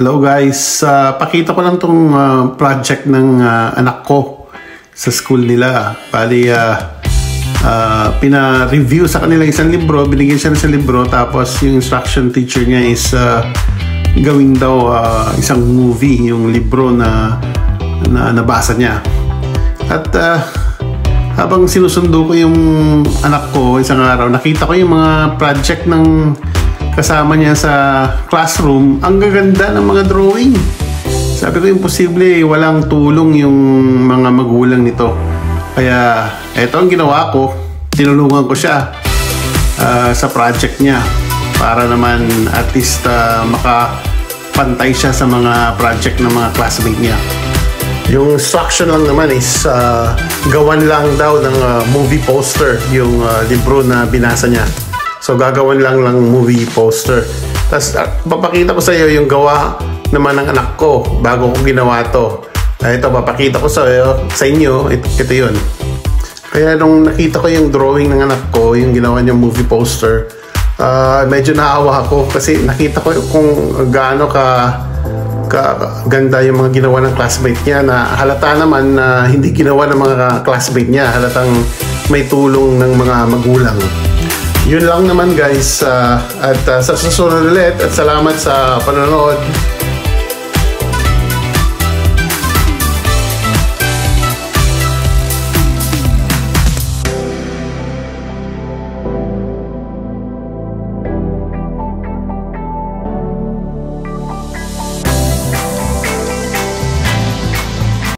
Hello guys, pakita ko lang tong project ng anak ko sa school nila. Bali, pina-review sa kanila isang libro, binigyan siya ng isang libro, tapos yung instruction teacher niya is gawin daw isang movie, yung libro na nabasa niya. At habang sinusundo ko yung anak ko isang araw, nakita ko yung mga project ng kasama niya sa classroom. Ang gaganda ng mga drawing. Sabi ko, imposible walang tulong yung mga magulang nito. Kaya eto ang ginawa ko, tinulungan ko siya sa project niya para naman at least makapantay siya sa mga project ng mga classmate niya. Yung instruction lang naman is gawan lang daw ng movie poster yung libro na binasa niya. So gagawin lang movie poster. Tapos papakita ko sa iyo yung gawa naman ng anak ko bago ko ginawa to. Ito papakita ko sa inyo. Ito yun. Kaya nung nakita ko yung drawing ng anak ko, yung ginawa niyang movie poster, medyo naawa ako kasi nakita ko kung gaano ganda yung mga ginawa ng classmate niya, na halata naman na hindi ginawa ng mga classmate niya, halatang may tulong ng mga magulang. Yun lang naman guys, at sa susunod ulit, at salamat sa panonood.